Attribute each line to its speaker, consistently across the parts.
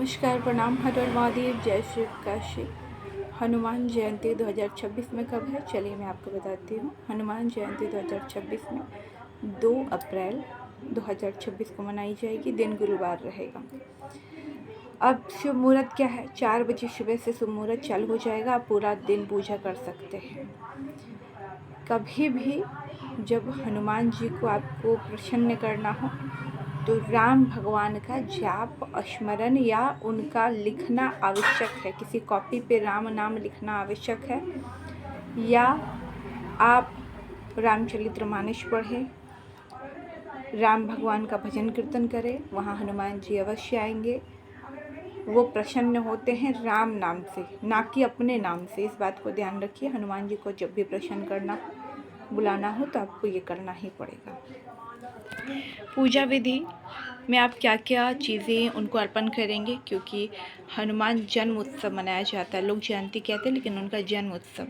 Speaker 1: नमस्कार, प्रणाम, हर हर महादेव, जय श्री काशी। हनुमान जयंती 2026 में कब है? चलिए मैं आपको बताती हूँ। हनुमान जयंती 2026 में 2 अप्रैल 2026 को मनाई जाएगी। दिन गुरुवार रहेगा। अब शुभ मुहूर्त क्या है? 4 बजे सुबह से शुभ मुहूर्त चालू हो जाएगा। आप पूरा दिन पूजा कर सकते हैं। कभी भी जब हनुमान जी को आपको प्रसन्न करना हो तो राम भगवान का जाप, स्मरण या उनका लिखना आवश्यक है। किसी कॉपी पे राम नाम लिखना आवश्यक है, या आप रामचरितमानस पढ़ें, राम भगवान का भजन कीर्तन करें। वहाँ हनुमान जी अवश्य आएंगे। वो प्रसन्न होते हैं राम नाम से, ना कि अपने नाम से। इस बात को ध्यान रखिए। हनुमान जी को जब भी प्रसन्न करना बुलाना हो तो आपको ये करना ही पड़ेगा। पूजा विधि में आप क्या क्या चीज़ें उनको अर्पण करेंगे, क्योंकि हनुमान जन्म उत्सव मनाया जाता है। लोग जयंती कहते हैं लेकिन उनका जन्म उत्सव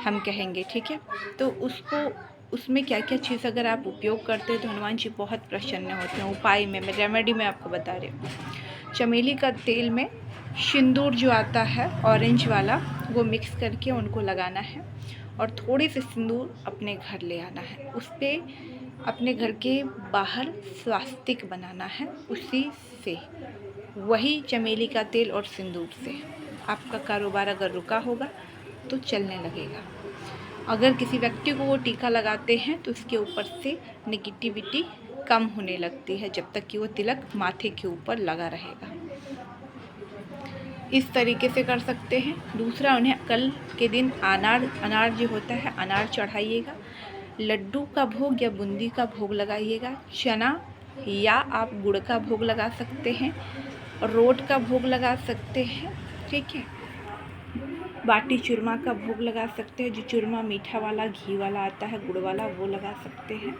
Speaker 1: हम कहेंगे, ठीक है। तो उसमें क्या क्या चीज़ अगर आप उपयोग करते हैं तो हनुमान जी बहुत प्रसन्न होते हैं। उपाय में, मैं रेमेडी में आपको बता रही हूँ। चमेली का तेल में सिंदूर जो आता है ऑरेंज वाला, वो मिक्स करके उनको लगाना है और थोड़ी सी सिंदूर अपने घर ले आना है। उस पर अपने घर के बाहर स्वास्तिक बनाना है। उसी से, वही चमेली का तेल और सिंदूर से आपका कारोबार अगर रुका होगा तो चलने लगेगा। अगर किसी व्यक्ति को वो टीका लगाते हैं तो उसके ऊपर से नेगेटिविटी कम होने लगती है, जब तक कि वो तिलक माथे के ऊपर लगा रहेगा। इस तरीके से कर सकते हैं। दूसरा, उन्हें कल के दिन अनार जो होता है, अनार चढ़ाइएगा। लड्डू का भोग या बूंदी का भोग लगाइएगा। चना या आप गुड़ का भोग लगा सकते हैं, रोट का भोग लगा सकते हैं, ठीक है। बाटी चूरमा का भोग लगा सकते हैं। जो चूरमा मीठा वाला, घी वाला आता है, गुड़ वाला, वो लगा सकते हैं।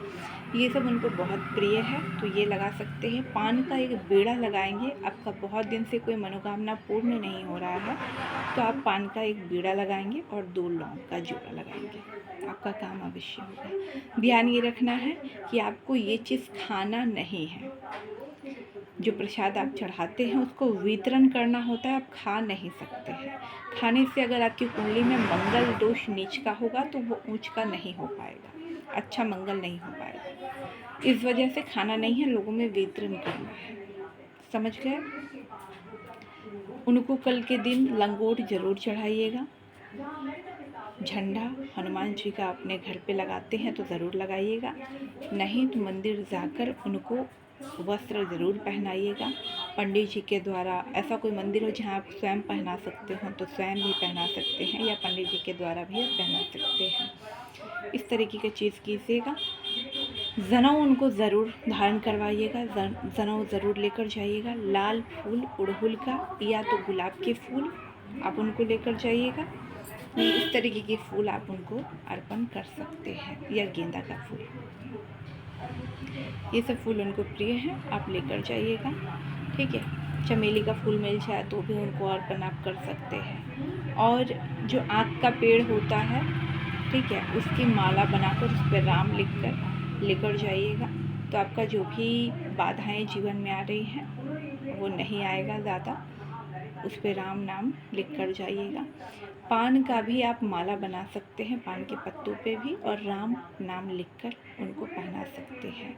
Speaker 1: ये सब उनको बहुत प्रिय है तो ये लगा सकते हैं। पान का एक बेड़ा लगाएंगे। आपका बहुत दिन से कोई मनोकामना पूर्ण नहीं हो रहा है तो आप पान का एक बेड़ा लगाएंगे और 2 लौंग का जोड़ा लगाएंगे। आपका काम अवश्य होगा। ध्यान ये रखना है कि आपको ये चीज़ खाना नहीं है। जो प्रसाद आप चढ़ाते हैं उसको वितरण करना होता है, आप खा नहीं सकते हैं। खाने से अगर आपकी कुंडली में मंगल दोष नीच का होगा तो वो ऊंच का नहीं हो पाएगा, अच्छा मंगल नहीं हो पाएगा। इस वजह से खाना नहीं है, लोगों में वितरण करना है। समझ गए? उनको कल के दिन लंगोट जरूर चढ़ाइएगा। झंडा हनुमान जी का अपने घर पे लगाते हैं तो ज़रूर लगाइएगा, नहीं तो मंदिर जाकर उनको वस्त्र ज़रूर पहनाइएगा। पंडित जी के द्वारा, ऐसा कोई मंदिर हो जहाँ आप स्वयं पहना सकते हो तो स्वयं भी पहना सकते हैं, या पंडित जी के द्वारा भी आप पहना सकते हैं। इस तरीके की चीज़ कीजिएगा। जनेऊ उनको ज़रूर धारण करवाइएगा, जनेऊ ज़रूर लेकर जाइएगा। लाल फूल अड़हुल का या तो गुलाब के फूल आप उनको लेकर जाइएगा। इस तरीके के फूल आप उनको अर्पण कर सकते हैं, या गेंदा का फूल। ये सब फूल उनको प्रिय हैं, आप लेकर जाइएगा, ठीक है। चमेली का फूल मिल जाए तो भी उनको अर्पण आप कर सकते हैं। और जो आँख का पेड़ होता है, ठीक है, उसकी माला बनाकर उस पर राम लिखकर लेकर जाइएगा। तो आपका जो भी बाधाएं जीवन में आ रही हैं वो नहीं आएगा ज़्यादा। उस पर राम नाम लिख कर जाइएगा। पान का भी आप माला बना सकते हैं, पान के पत्तों पे भी, और राम नाम लिखकर उनको पहना सकते हैं।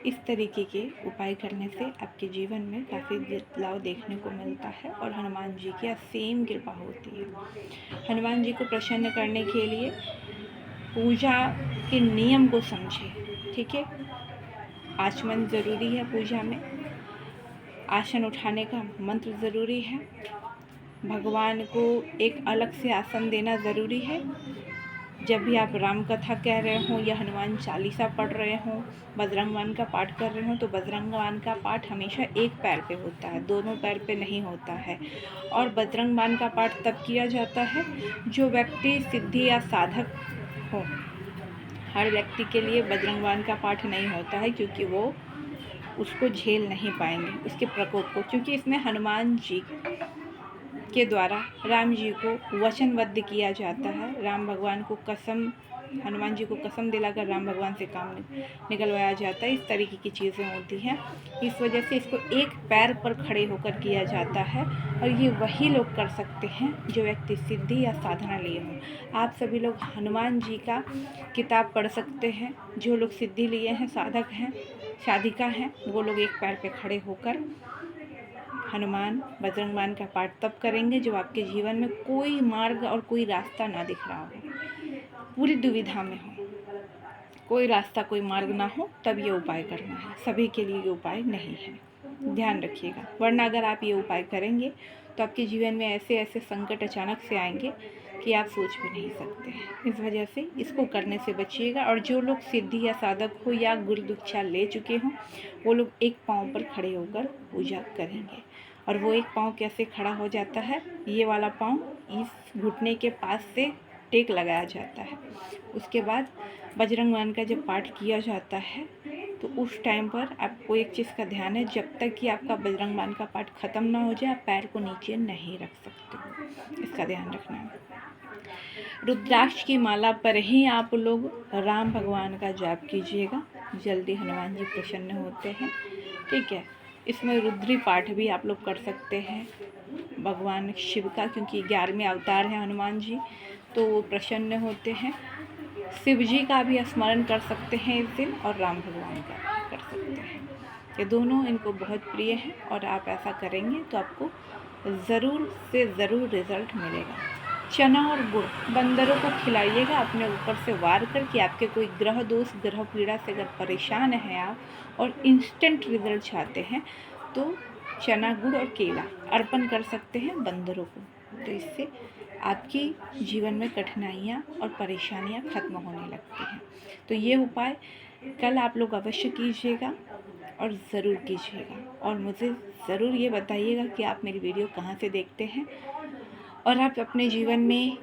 Speaker 1: इस तरीके के उपाय करने से आपके जीवन में काफ़ी बदलाव देखने को मिलता है और हनुमान जी की असीम कृपा होती है। हनुमान जी को प्रसन्न करने के लिए पूजा के नियम को समझें, ठीक है। आचमन ज़रूरी है पूजा में, आसन उठाने का मंत्र ज़रूरी है, भगवान को एक अलग से आसन देना ज़रूरी है। जब भी आप राम कथा कह रहे हों या हनुमान चालीसा पढ़ रहे हों, बजरंगबाण का पाठ कर रहे हों, तो बजरंगबाण का पाठ हमेशा एक पैर पे होता है, दोनों पैर पे नहीं होता है। और बजरंगबाण का पाठ तब किया जाता है जो व्यक्ति सिद्धि या साधक हो। हर व्यक्ति के लिए बजरंगबाण का पाठ नहीं होता है, क्योंकि वो उसको झेल नहीं पाएंगे, उसके प्रकोप को, क्योंकि इसमें हनुमान जी के द्वारा राम जी को वचनबद्ध किया जाता है। राम भगवान को कसम हनुमान जी को कसम दिलाकर राम भगवान से काम निकलवाया जाता है। इस तरीके की चीज़ें होती हैं। इस वजह से इसको एक पैर पर खड़े होकर किया जाता है और ये वही लोग कर सकते हैं जो व्यक्ति सिद्धि या साधना लिए हों। आप सभी लोग हनुमान जी का किताब पढ़ सकते हैं। जो लोग सिद्धि लिए हैं, साधक हैं, साधिका हैं, वो लोग एक पैर पर खड़े होकर हनुमान बजरंगबाण का पाठ तब करेंगे जब आपके जीवन में कोई मार्ग और कोई रास्ता ना दिख रहा हो, पूरी दुविधा में हो, कोई रास्ता कोई मार्ग ना हो, तब ये उपाय करना है। सभी के लिए ये उपाय नहीं है, ध्यान रखिएगा। वरना अगर आप ये उपाय करेंगे तो आपके जीवन में ऐसे ऐसे संकट अचानक से आएंगे कि आप सोच भी नहीं सकते हैं। इस वजह से इसको करने से बचिएगा। और जो लोग सिद्धि या साधक हो या गुरु दीक्षा ले चुके हों, वो लोग एक पाँव पर खड़े होकर पूजा करेंगे। और वो एक पाँव कैसे खड़ा हो जाता है, ये वाला पाँव इस घुटने के पास से टेक लगाया जाता है। उसके बाद बजरंगबाण का जब पाठ किया जाता है तो उस टाइम पर आपको एक चीज़ का ध्यान है, जब तक कि आपका बजरंगबाण का पाठ ख़त्म ना हो जाए आप पैर को नीचे नहीं रख सकते हो, इसका ध्यान रखना है। रुद्राक्ष की माला पर ही आप लोग राम भगवान का जाप कीजिएगा, जल्दी हनुमान जी प्रसन्न होते हैं। ठीक है, इसमें रुद्री पाठ भी आप लोग कर सकते हैं भगवान शिव का, क्योंकि 11वें अवतार हैं हनुमान जी, तो वो प्रसन्न होते हैं। शिव जी का भी स्मरण कर सकते हैं इस दिन, और राम भगवान का कर सकते हैं। ये दोनों इनको बहुत प्रिय हैं और आप ऐसा करेंगे तो आपको ज़रूर से ज़रूर रिज़ल्ट मिलेगा। चना और गुड़ बंदरों को खिलाइएगा अपने ऊपर से वार कर कि आपके कोई ग्रह दोष, ग्रह पीड़ा से अगर परेशान हैं आप और इंस्टेंट रिज़ल्ट चाहते हैं तो चना, गुड़ और केला अर्पण कर सकते हैं बंदरों को। तो इससे आपकी जीवन में कठिनाइयाँ और परेशानियाँ खत्म होने लगती हैं। तो ये उपाय कल आप लोग अवश्य कीजिएगा और ज़रूर कीजिएगा। और मुझे ज़रूर ये बताइएगा कि आप मेरी वीडियो कहाँ से देखते हैं और आप अपने जीवन में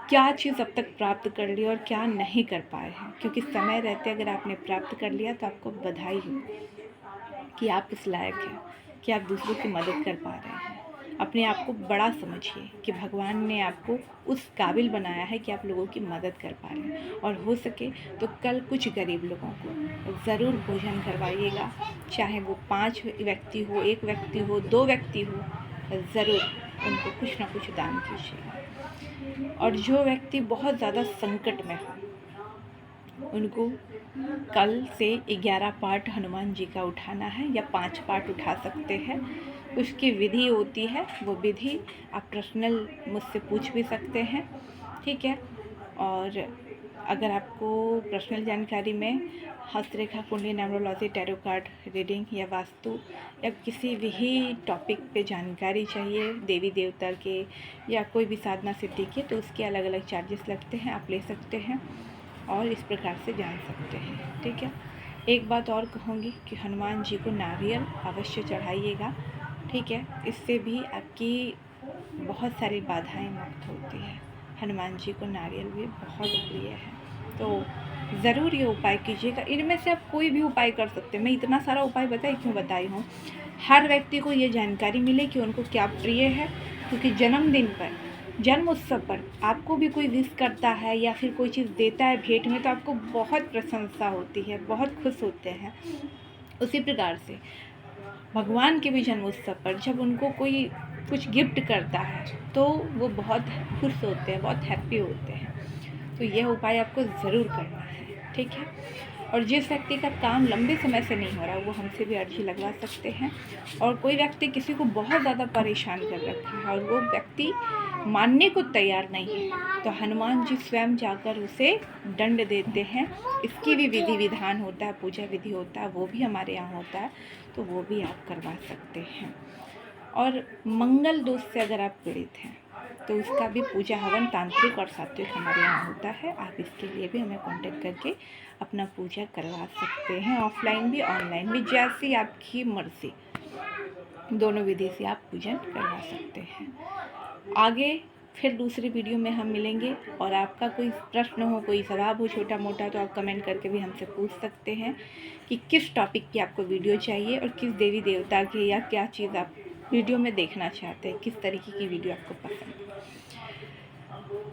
Speaker 1: क्या चीज़ अब तक प्राप्त कर ली और क्या नहीं कर पाए हैं। क्योंकि समय रहते अगर आपने प्राप्त कर लिया तो आपको बधाई हो कि आप इस लायक हैं कि आप दूसरों की मदद कर पा रहे हैं। अपने आप को बड़ा समझिए कि भगवान ने आपको उस काबिल बनाया है कि आप लोगों की मदद कर पा रहे हैं। और हो सके तो कल कुछ गरीब लोगों को ज़रूर भोजन करवाइएगा, चाहे वो 5 व्यक्ति हो, 1 व्यक्ति हो, 2 व्यक्ति हो, ज़रूर उनको कुछ ना कुछ दान कीजिएगा। और जो व्यक्ति बहुत ज़्यादा संकट में हो उनको कल से 11 पार्ट हनुमान जी का उठाना है या 5 पार्ट उठा सकते हैं। उसकी विधि होती है, वो विधि आप पर्सनल मुझसे पूछ भी सकते हैं। ठीक है, और अगर आपको पर्सनल जानकारी में हस्तरेखा, कुंडली, न्यूमरोलॉजी, टैरो कार्ड रीडिंग या वास्तु या किसी भी टॉपिक पे जानकारी चाहिए, देवी देवता के या कोई भी साधना सिद्धि के, तो उसके अलग अलग चार्जेस लगते हैं, आप ले सकते हैं और इस प्रकार से जान सकते हैं। ठीक है, एक बात और कहूँगी कि हनुमान जी को नारियल अवश्य चढ़ाइएगा। ठीक है, इससे भी आपकी बहुत सारी बाधाएं मुक्त होती है। हनुमान जी को नारियल भी बहुत प्रिय है, तो ज़रूर ये उपाय कीजिएगा। इनमें से आप कोई भी उपाय कर सकते हैं। मैं इतना सारा उपाय क्यों बताई हूँ, हर व्यक्ति को ये जानकारी मिले कि उनको क्या प्रिय है। क्योंकि जन्मदिन पर, जन्म उत्सव पर आपको भी कोई विश करता है या फिर कोई चीज़ देता है भेंट में, तो आपको बहुत प्रशंसा होती है, बहुत खुश होते हैं। उसी प्रकार से भगवान के भी जन्म उत्सव पर जब उनको कोई कुछ गिफ्ट करता है तो वो बहुत खुश होते हैं, बहुत हैप्पी होते हैं। तो यह उपाय आपको ज़रूर करना है। ठीक है, और जिस व्यक्ति का काम लंबे समय से नहीं हो रहा वो हमसे भी अर्जी लगवा सकते हैं। और कोई व्यक्ति किसी को बहुत ज़्यादा परेशान कर रखा है और वो व्यक्ति मानने को तैयार नहीं है, तो हनुमान जी स्वयं जाकर उसे दंड देते हैं। इसकी भी विधि विधान होता है, पूजा विधि होता है, वो भी हमारे यहाँ होता है, तो वो भी आप करवा सकते हैं। और मंगल दोष से अगर आप पीड़ित हैं तो उसका भी पूजा हवन तांत्रिक और सात्विक हमारे यहाँ होता है। आप इसके लिए भी हमें कांटेक्ट करके अपना पूजा करवा सकते हैं, ऑफलाइन भी ऑनलाइन भी, जैसी आपकी मर्ज़ी, दोनों विधि से आप पूजन करवा सकते हैं। आगे फिर दूसरी वीडियो में हम मिलेंगे। और आपका कोई प्रश्न हो, कोई सवाल हो छोटा मोटा, तो आप कमेंट करके भी हमसे पूछ सकते हैं कि किस टॉपिक की आपको वीडियो चाहिए और किस देवी देवता की या क्या चीज़ आप वीडियो में देखना चाहते हैं, किस तरीके की वीडियो आपको पसंद है।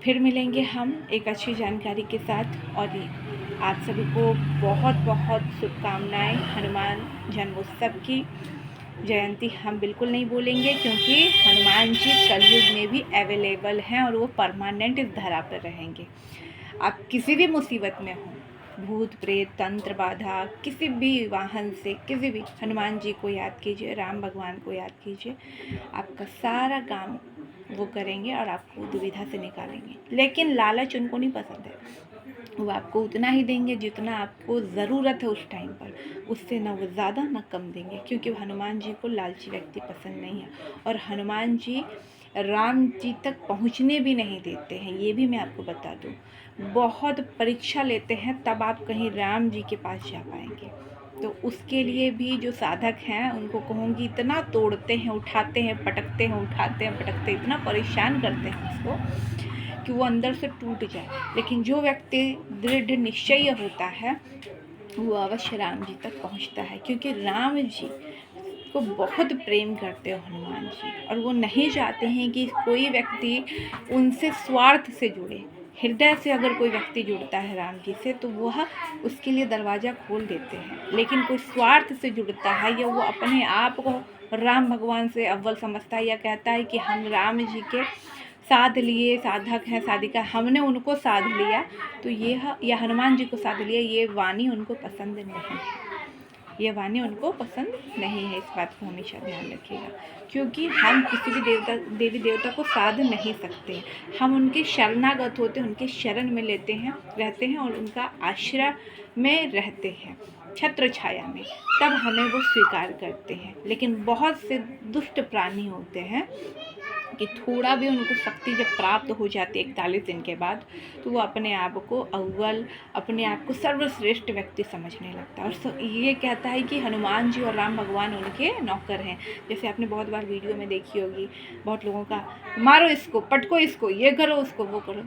Speaker 1: फिर मिलेंगे हम एक अच्छी जानकारी के साथ। और आप सभी को बहुत बहुत शुभकामनाएं हनुमान जन्मोत्सव की। जयंती हम बिल्कुल नहीं बोलेंगे, क्योंकि हनुमान जी कलयुग में भी अवेलेबल हैं और वो परमानेंट इस धरा पर रहेंगे। आप किसी भी मुसीबत में हो, भूत प्रेत तंत्र बाधा, किसी भी वाहन से, किसी भी, हनुमान जी को याद कीजिए, राम भगवान को याद कीजिए, आपका सारा काम वो करेंगे और आपको दुविधा से निकालेंगे। लेकिन लालच उनको नहीं पसंद है, वो आपको उतना ही देंगे जितना आपको ज़रूरत है उस टाइम पर, उससे ना वो ज़्यादा ना कम देंगे, क्योंकि हनुमान जी को लालची व्यक्ति पसंद नहीं है। और हनुमान जी राम जी तक पहुंचने भी नहीं देते हैं, ये भी मैं आपको बता दूं। बहुत परीक्षा लेते हैं तब आप कहीं राम जी के पास जा पाएंगे। तो उसके लिए भी जो साधक हैं उनको कहूँगी, इतना तोड़ते हैं, उठाते हैं, पटकते हैं, उठाते हैं, पटकते हैं, इतना परेशान करते हैं उसको कि वो अंदर से टूट जाए। लेकिन जो व्यक्ति दृढ़ निश्चय होता है वो अवश्य राम जी तक पहुंचता है, क्योंकि राम जी को बहुत प्रेम करते हो हनुमान जी, और वो नहीं चाहते हैं कि कोई व्यक्ति उनसे स्वार्थ से जुड़े। हृदय से अगर कोई व्यक्ति जुड़ता है राम जी से तो वह उसके लिए दरवाज़ा खोल देते हैं। लेकिन कोई स्वार्थ से जुड़ता है या वो अपने आप को राम भगवान से अव्वल समझता है या कहता है कि हम राम जी के साध लिए, साधक हैं, साधिका, हमने उनको साध लिया, तो ये हनुमान जी को साध लिया, ये वाणी उनको पसंद नहीं है। ये वाणी उनको पसंद नहीं है, इस बात को हमेशा ध्यान रखिएगा। क्योंकि हम किसी भी देवी देवता को साध नहीं सकते, हम उनके शरणागत होते हैं, उनके शरण में रहते हैं और उनका आश्रय में रहते हैं, छत्र छाया में, तब हमें वो स्वीकार करते हैं। लेकिन बहुत से दुष्ट प्राणी होते हैं कि थोड़ा भी उनको शक्ति जब प्राप्त हो जाती है 41 दिन के बाद, तो वो अपने आप को अव्वल, अपने आप को सर्वश्रेष्ठ व्यक्ति समझने लगता है और ये कहता है कि हनुमान जी और राम भगवान उनके नौकर हैं। जैसे आपने बहुत बार वीडियो में देखी होगी, बहुत लोगों का, मारो इसको, पटको इसको, ये करो, उसको वो करो।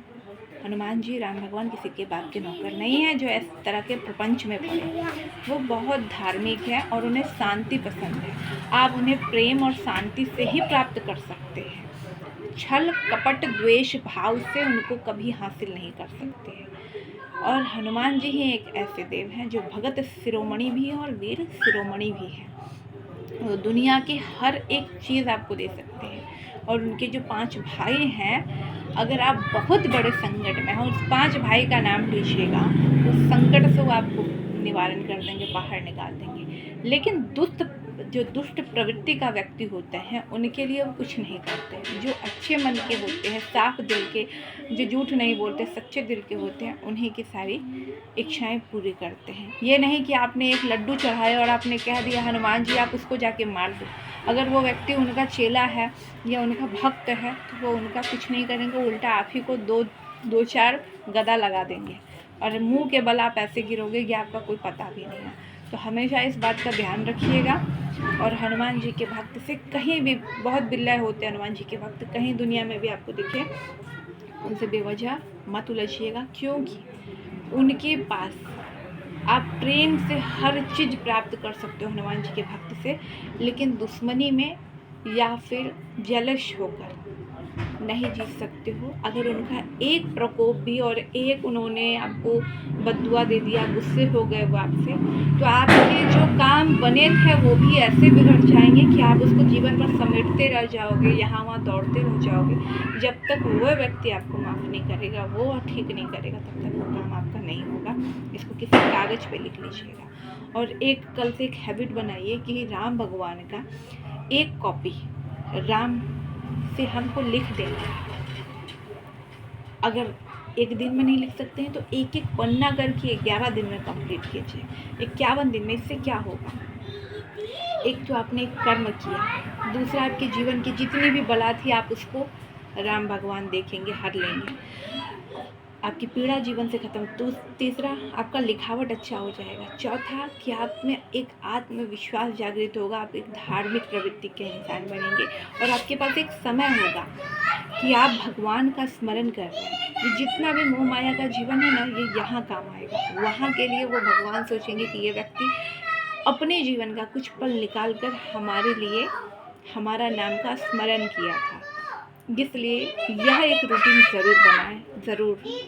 Speaker 1: हनुमान जी राम भगवान किसी के बाप के नौकर नहीं है जो इस तरह के प्रपंच में पड़े। वो बहुत धार्मिक है और उन्हें शांति पसंद है। आप उन्हें प्रेम और शांति से ही प्राप्त कर सकते हैं, छल कपट द्वेष भाव से उनको कभी हासिल नहीं कर सकते हैं। और हनुमान जी ही एक ऐसे देव हैं जो भगत शिरोमणि भी हैं और वीर शिरोमणि भी हैं। वो दुनिया के हर एक चीज़ आपको दे सकते हैं। और उनके जो 5 भाई हैं, अगर आप बहुत बड़े संकट में हैं, उस 5 भाई का नाम लीजिएगा, उस संकट से वो आपको निवारण कर देंगे, बाहर निकाल देंगे। लेकिन दुष्ट प्रवृत्ति का व्यक्ति होते हैं, उनके लिए वो कुछ नहीं करते। जो अच्छे मन के होते हैं, साफ दिल के, जो झूठ नहीं बोलते, सच्चे दिल के होते हैं, उन्हीं की सारी इच्छाएं पूरी करते हैं। ये नहीं कि आपने एक लड्डू चढ़ाया और आपने कह दिया हनुमान जी आप उसको जाके मार दो। अगर वो व्यक्ति उनका चेला है या उनका भक्त है तो वो उनका कुछ नहीं करेंगे, उल्टा आप ही को दो चार गदा लगा देंगे और मुंह के बल आप ऐसे गिरोगे कि आपका कोई पता भी नहीं है। तो हमेशा इस बात का ध्यान रखिएगा। और हनुमान जी के भक्त से कहीं भी, बहुत बिल्ला होते हैं हनुमान जी के भक्त, कहीं दुनिया में भी आपको दिखे, उनसे बेवजह मत उलझिएगा, क्योंकि उनके पास आप प्रेम से हर चीज़ प्राप्त कर सकते हो हनुमान जी के भक्त से, लेकिन दुश्मनी में या फिर जलश होकर नहीं जीत सकते हो। अगर उनका एक प्रकोप भी और एक उन्होंने आपको बद्दुआ दे दिया, गुस्से हो गए वो आपसे, तो आपके जो काम बने थे वो भी ऐसे बिगड़ जाएंगे कि आप उसको जीवन भर समेटते रह जाओगे, यहाँ वहाँ दौड़ते रह जाओगे। जब तक वो व्यक्ति आपको माफ़ नहीं करेगा, वो ठीक नहीं करेगा, तब तक वो काम आपका नहीं होगा। इसको किसी कागज़ पे लिख लीजिएगा। और एक कल से एक हैबिट बनाइए कि राम भगवान का एक कॉपी राम से हमको लिख देना। अगर एक दिन में नहीं लिख सकते हैं तो एक एक पन्ना करके 11 दिन में कंप्लीट कीजिए। 51 दिन में इससे क्या होगा, एक तो आपने एक कर्म किया, दूसरा आपके जीवन की जितनी भी बला थी आप उसको राम भगवान देखेंगे, हर लेंगे, आपकी पीड़ा जीवन से खत्म। तो तीसरा आपका लिखावट अच्छा हो जाएगा। चौथा कि आप में एक आत्मविश्वास जागृत होगा, आप एक धार्मिक प्रवृत्ति के इंसान बनेंगे और आपके पास एक समय होगा कि आप भगवान का स्मरण कर रहे हैं। ये जितना भी मोह माया का जीवन है ना, ये यहाँ काम आएगा। वहाँ के लिए वो भगवान सोचेंगे कि ये व्यक्ति अपने जीवन का कुछ पल निकाल कर हमारे लिए हमारा नाम का स्मरण किया था। इसलिए यह एक रूटीन ज़रूर बनाएं, ज़रूर।